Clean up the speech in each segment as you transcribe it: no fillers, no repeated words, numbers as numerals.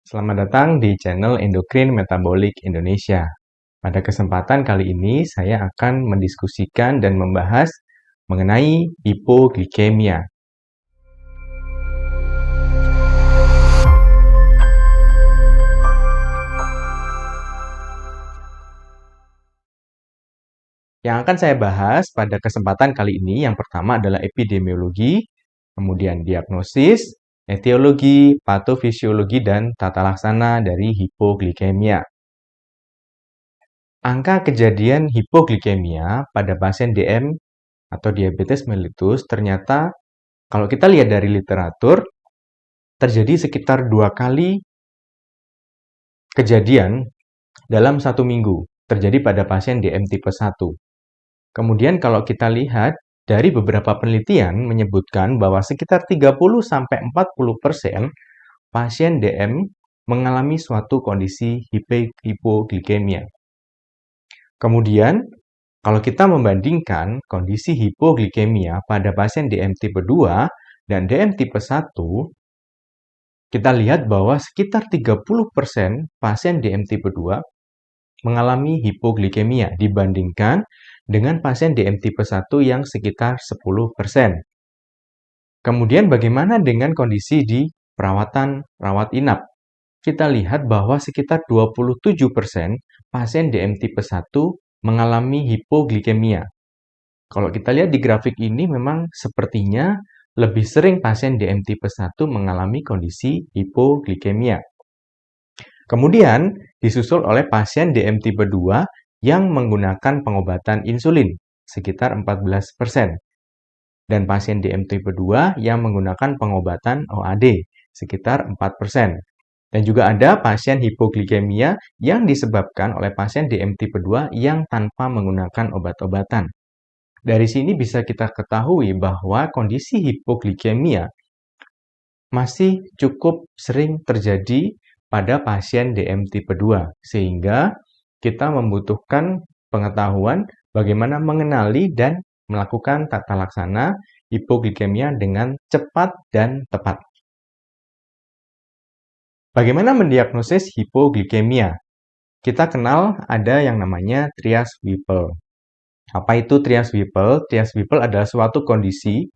Selamat datang di channel Endokrin Metabolik Indonesia. Pada kesempatan kali ini, saya akan mendiskusikan dan membahas mengenai hipoglikemia. Yang akan saya bahas pada kesempatan kali ini, yang pertama adalah epidemiologi, kemudian diagnosis, etiologi, patofisiologi, dan tata laksana dari hipoglikemia. Angka kejadian hipoglikemia pada pasien DM atau diabetes mellitus ternyata kalau kita lihat dari literatur terjadi sekitar 2 kali kejadian dalam 1 minggu terjadi pada pasien DM tipe 1. Kemudian kalau kita lihat dari beberapa penelitian menyebutkan bahwa sekitar 30-40% pasien DM mengalami suatu kondisi hipoglikemia. Kemudian, kalau kita membandingkan kondisi hipoglikemia pada pasien DM tipe 2 dan DM tipe 1, kita lihat bahwa sekitar 30% pasien DM tipe 2 mengalami hipoglikemia dibandingkan dengan pasien DM tipe 1 yang sekitar 10%. Kemudian bagaimana dengan kondisi di perawatan rawat inap? Kita lihat bahwa sekitar 27% pasien DM tipe 1 mengalami hipoglikemia. Kalau kita lihat di grafik ini memang sepertinya lebih sering pasien DM tipe 1 mengalami kondisi hipoglikemia. Kemudian disusul oleh pasien DM tipe 2 yang menggunakan pengobatan insulin sekitar 14%. Dan pasien DM tipe 2 yang menggunakan pengobatan OAD sekitar 4%. Dan juga ada pasien hipoglikemia yang disebabkan oleh pasien DM tipe 2 yang tanpa menggunakan obat-obatan. Dari sini bisa kita ketahui bahwa kondisi hipoglikemia masih cukup sering terjadi pada pasien DM tipe 2, sehingga kita membutuhkan pengetahuan bagaimana mengenali dan melakukan tata laksana hipoglikemia dengan cepat dan tepat. Bagaimana mendiagnosis hipoglikemia? Kita kenal ada yang namanya Trias-Whipple. Apa itu Trias-Whipple? Trias-Whipple adalah suatu kondisi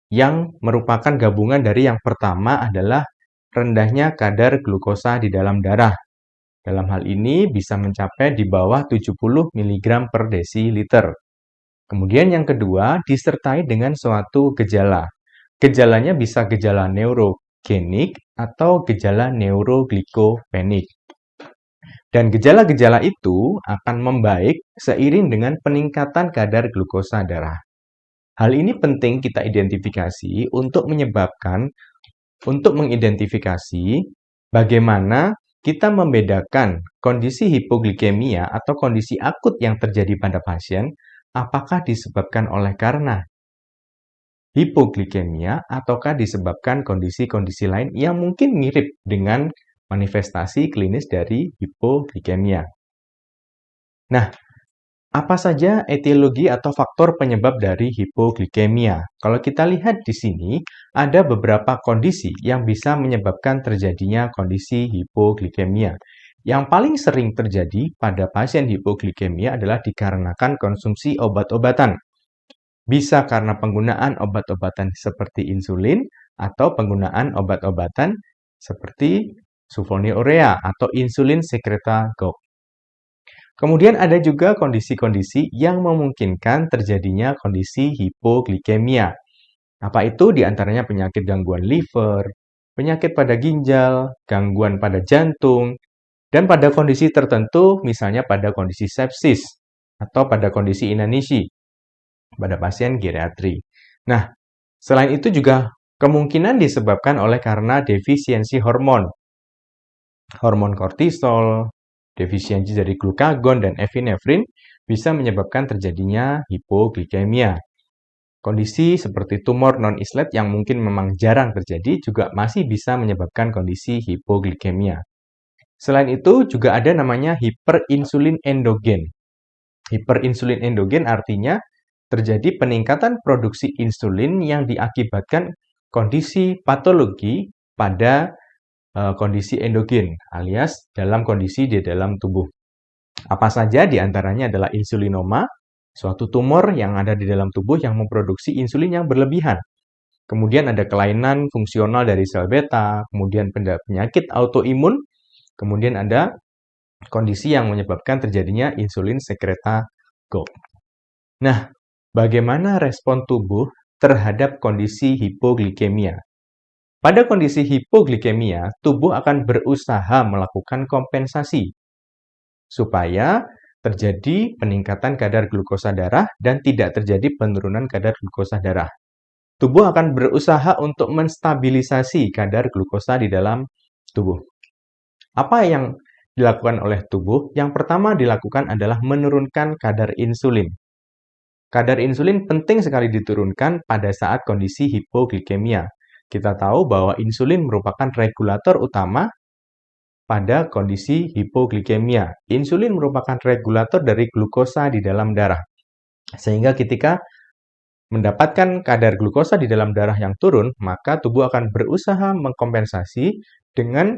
yang merupakan gabungan dari yang pertama adalah rendahnya kadar glukosa di dalam darah. Dalam hal ini bisa mencapai di bawah 70 mg per desiliter. Kemudian yang kedua disertai dengan suatu gejala. Gejalanya bisa gejala neurogenik atau gejala neuroglycopenik. Dan gejala-gejala itu akan membaik seiring dengan peningkatan kadar glukosa darah. Hal ini penting kita identifikasi untuk mengidentifikasi bagaimana kita membedakan kondisi hipoglikemia atau kondisi akut yang terjadi pada pasien, apakah disebabkan oleh karena hipoglikemia ataukah disebabkan kondisi-kondisi lain yang mungkin mirip dengan manifestasi klinis dari hipoglikemia. Nah, apa saja etiologi atau faktor penyebab dari hipoglikemia? Kalau kita lihat di sini, ada beberapa kondisi yang bisa menyebabkan terjadinya kondisi hipoglikemia. Yang paling sering terjadi pada pasien hipoglikemia adalah dikarenakan konsumsi obat-obatan. Bisa karena penggunaan obat-obatan seperti insulin atau penggunaan obat-obatan seperti sulfonylurea atau insulin sekretagogue. Kemudian ada juga kondisi-kondisi yang memungkinkan terjadinya kondisi hipoglikemia. Apa itu? Di antaranya penyakit gangguan liver, penyakit pada ginjal, gangguan pada jantung, dan pada kondisi tertentu misalnya pada kondisi sepsis atau pada kondisi inanishi pada pasien geriatri. Nah, selain itu juga kemungkinan disebabkan oleh karena defisiensi hormon kortisol, defisiensi dari glukagon dan epinefrin bisa menyebabkan terjadinya hipoglikemia. Kondisi seperti tumor non-islet yang mungkin memang jarang terjadi juga masih bisa menyebabkan kondisi hipoglikemia. Selain itu juga ada namanya hiperinsulin endogen. Hiperinsulin endogen artinya terjadi peningkatan produksi insulin yang diakibatkan kondisi patologi pada kondisi endogen alias dalam kondisi di dalam tubuh. Apa saja di antaranya adalah insulinoma, suatu tumor yang ada di dalam tubuh yang memproduksi insulin yang berlebihan. Kemudian ada kelainan fungsional dari sel beta, kemudian penyakit autoimun, kemudian ada kondisi yang menyebabkan terjadinya insulin sekretagogue. Nah, bagaimana respon tubuh terhadap kondisi hipoglikemia? Pada kondisi hipoglikemia, tubuh akan berusaha melakukan kompensasi supaya terjadi peningkatan kadar glukosa darah dan tidak terjadi penurunan kadar glukosa darah. Tubuh akan berusaha untuk menstabilisasi kadar glukosa di dalam tubuh. Apa yang dilakukan oleh tubuh? Yang pertama dilakukan adalah menurunkan kadar insulin. Kadar insulin penting sekali diturunkan pada saat kondisi hipoglikemia. Kita tahu bahwa insulin merupakan regulator utama pada kondisi hipoglikemia. Insulin merupakan regulator dari glukosa di dalam darah. Sehingga ketika mendapatkan kadar glukosa di dalam darah yang turun, maka tubuh akan berusaha mengkompensasi dengan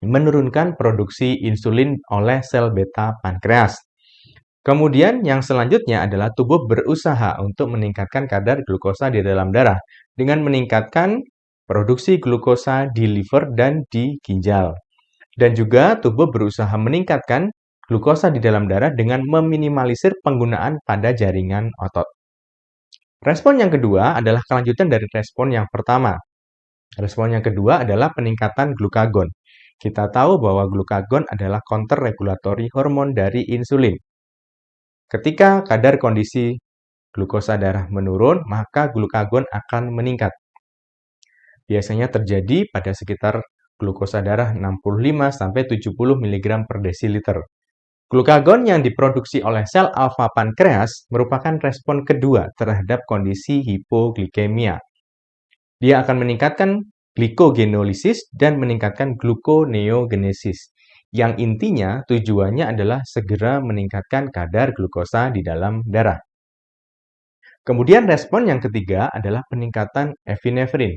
menurunkan produksi insulin oleh sel beta pankreas. Kemudian yang selanjutnya adalah tubuh berusaha untuk meningkatkan kadar glukosa di dalam darah dengan meningkatkan produksi glukosa di liver dan di ginjal. Dan juga tubuh berusaha meningkatkan glukosa di dalam darah dengan meminimalisir penggunaan pada jaringan otot. Respon yang kedua adalah kelanjutan dari respon yang pertama. Respon yang kedua adalah peningkatan glukagon. Kita tahu bahwa glukagon adalah counter regulatory hormon dari insulin. Ketika kadar kondisi glukosa darah menurun, maka glukagon akan meningkat. Biasanya terjadi pada sekitar glukosa darah 65-70 mg per desiliter. Glukagon yang diproduksi oleh sel alfa pankreas merupakan respon kedua terhadap kondisi hipoglikemia. Dia akan meningkatkan glikogenolisis dan meningkatkan gluconeogenesis, yang intinya tujuannya adalah segera meningkatkan kadar glukosa di dalam darah. Kemudian respon yang ketiga adalah peningkatan epinefrin.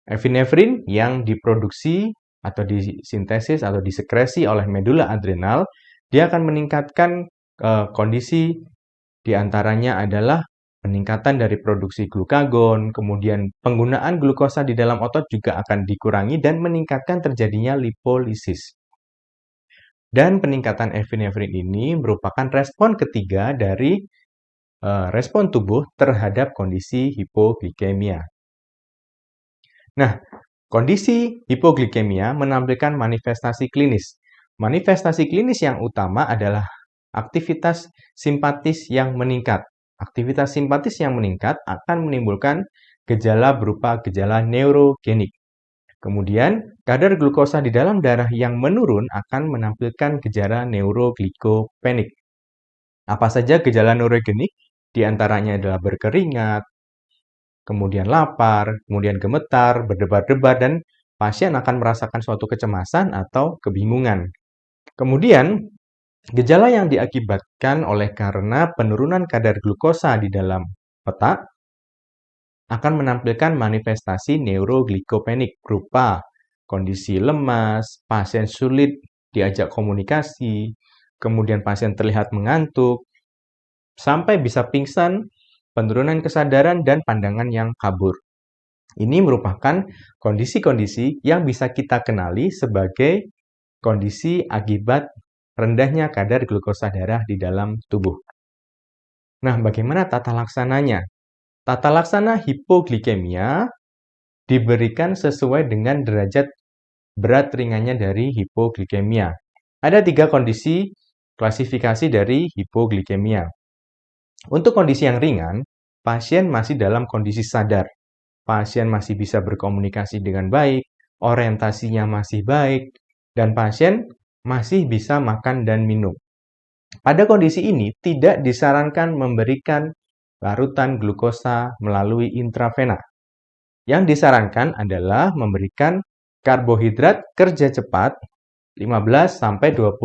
Epinefrin yang diproduksi atau disintesis atau disekresi oleh medula adrenal, dia akan meningkatkan kondisi diantaranya adalah peningkatan dari produksi glukagon, kemudian penggunaan glukosa di dalam otot juga akan dikurangi dan meningkatkan terjadinya lipolisis. Dan peningkatan epinefrin ini merupakan respon ketiga dari respon tubuh terhadap kondisi hipoglikemia. Nah, kondisi hipoglikemia menampilkan manifestasi klinis. Manifestasi klinis yang utama adalah aktivitas simpatis yang meningkat. Aktivitas simpatis yang meningkat akan menimbulkan gejala berupa gejala neurogenik. Kemudian, kadar glukosa di dalam darah yang menurun akan menampilkan gejala neuroglycopenic. Apa saja gejala neurogenik? Di antaranya adalah berkeringat, kemudian lapar, kemudian gemetar, berdebar-debar, dan pasien akan merasakan suatu kecemasan atau kebingungan. Kemudian, gejala yang diakibatkan oleh karena penurunan kadar glukosa di dalam otak akan menampilkan manifestasi neuroglycopenic berupa kondisi lemas, pasien sulit diajak komunikasi, kemudian pasien terlihat mengantuk, sampai bisa pingsan, penurunan kesadaran, dan pandangan yang kabur. Ini merupakan kondisi-kondisi yang bisa kita kenali sebagai kondisi akibat rendahnya kadar glukosa darah di dalam tubuh. Nah, bagaimana tata laksananya? Tata laksana hipoglikemia diberikan sesuai dengan derajat berat ringannya dari hipoglikemia. Ada 3 kondisi klasifikasi dari hipoglikemia. Untuk kondisi yang ringan, pasien masih dalam kondisi sadar. Pasien masih bisa berkomunikasi dengan baik, orientasinya masih baik, dan pasien masih bisa makan dan minum. Pada kondisi ini, tidak disarankan memberikan larutan glukosa melalui intravena. Yang disarankan adalah memberikan karbohidrat kerja cepat 15-20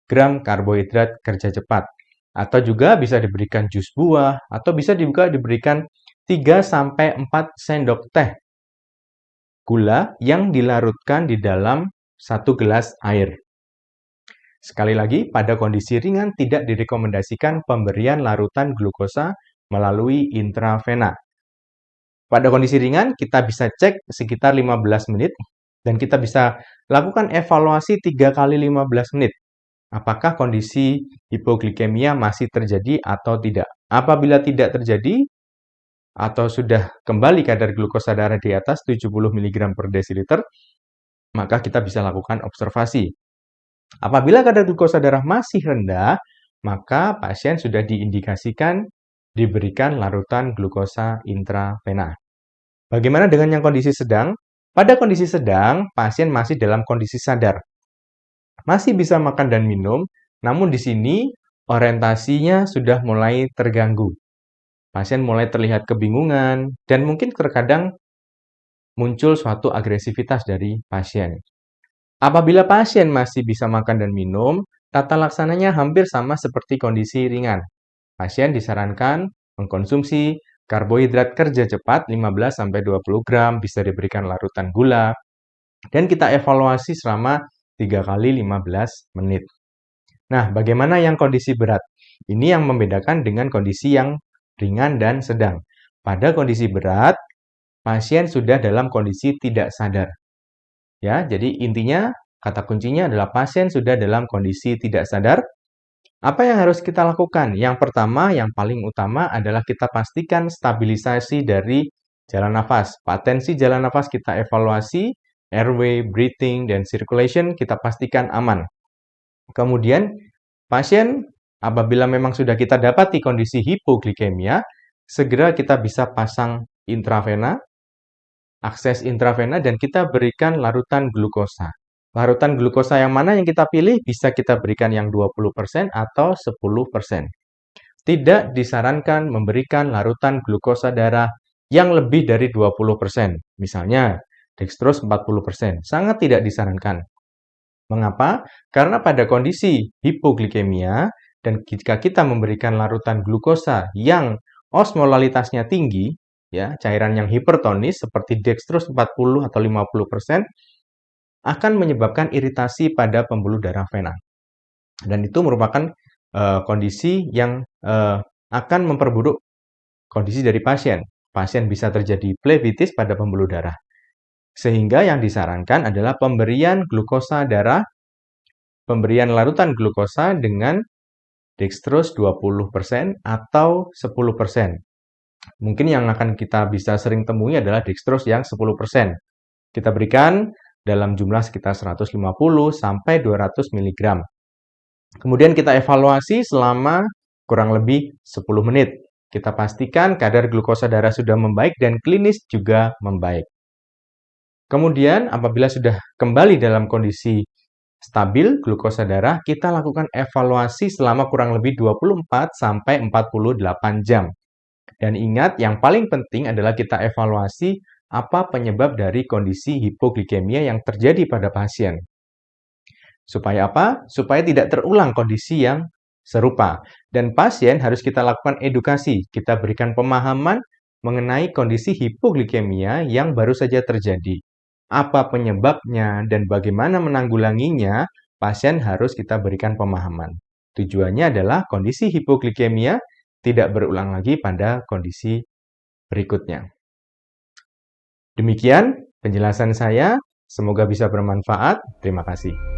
gram karbohidrat kerja cepat. Atau juga bisa diberikan jus buah, atau bisa juga diberikan 3-4 sendok teh gula yang dilarutkan di dalam 1 gelas air. Sekali lagi, pada kondisi ringan tidak direkomendasikan pemberian larutan glukosa melalui intravena. Pada kondisi ringan, kita bisa cek sekitar 15 menit dan kita bisa lakukan evaluasi 3 kali 15 menit. Apakah kondisi hipoglikemia masih terjadi atau tidak? Apabila tidak terjadi atau sudah kembali kadar glukosa darah di atas 70 mg per desiliter, maka kita bisa lakukan observasi. Apabila kadar glukosa darah masih rendah, maka pasien sudah diindikasikan diberikan larutan glukosa intravena. Bagaimana dengan yang kondisi sedang? Pada kondisi sedang, pasien masih dalam kondisi sadar. Masih bisa makan dan minum, namun di sini orientasinya sudah mulai terganggu. Pasien mulai terlihat kebingungan dan mungkin terkadang muncul suatu agresivitas dari pasien. Apabila pasien masih bisa makan dan minum, tata laksananya hampir sama seperti kondisi ringan. Pasien disarankan mengkonsumsi karbohidrat kerja cepat 15-20 gram, bisa diberikan larutan gula, dan kita evaluasi selama 3 kali 15 menit. Nah, bagaimana yang kondisi berat? Ini yang membedakan dengan kondisi yang ringan dan sedang. Pada kondisi berat, pasien sudah dalam kondisi tidak sadar. Ya, jadi intinya kata kuncinya adalah pasien sudah dalam kondisi tidak sadar. Apa yang harus kita lakukan? Yang pertama, yang paling utama adalah kita pastikan stabilisasi dari jalan nafas. Patensi jalan nafas kita evaluasi, airway, breathing, dan circulation kita pastikan aman. Kemudian, pasien apabila memang sudah kita dapati kondisi hipoglikemia, segera kita bisa pasang intravena, akses intravena, dan kita berikan larutan glukosa. Larutan glukosa yang mana yang kita pilih bisa kita berikan yang 20% atau 10%. Tidak disarankan memberikan larutan glukosa darah yang lebih dari 20%. Misalnya, dextrose 40%. Sangat tidak disarankan. Mengapa? Karena pada kondisi hipoglikemia dan jika kita memberikan larutan glukosa yang osmolalitasnya tinggi, ya, cairan yang hipertonis seperti dextrose 40 atau 50%, akan menyebabkan iritasi pada pembuluh darah vena. Dan itu merupakan kondisi yang akan memperburuk kondisi dari pasien. Pasien bisa terjadi plebitis pada pembuluh darah. Sehingga yang disarankan adalah pemberian glukosa darah, pemberian larutan glukosa dengan dextrose 20% atau 10%. Mungkin yang akan kita bisa sering temui adalah dextrose yang 10%. Kita berikan dalam jumlah sekitar 150 sampai 200 mg. Kemudian kita evaluasi selama kurang lebih 10 menit. Kita pastikan kadar glukosa darah sudah membaik dan klinis juga membaik. Kemudian apabila sudah kembali dalam kondisi stabil glukosa darah, kita lakukan evaluasi selama kurang lebih 24 sampai 48 jam. Dan ingat, yang paling penting adalah kita evaluasi apa penyebab dari kondisi hipoglikemia yang terjadi pada pasien. Supaya apa? Supaya tidak terulang kondisi yang serupa. Dan pasien harus kita lakukan edukasi. Kita berikan pemahaman mengenai kondisi hipoglikemia yang baru saja terjadi. Apa penyebabnya dan bagaimana menanggulanginya, pasien harus kita berikan pemahaman. Tujuannya adalah kondisi hipoglikemia tidak berulang lagi pada kondisi berikutnya. Demikian penjelasan saya, semoga bisa bermanfaat. Terima kasih.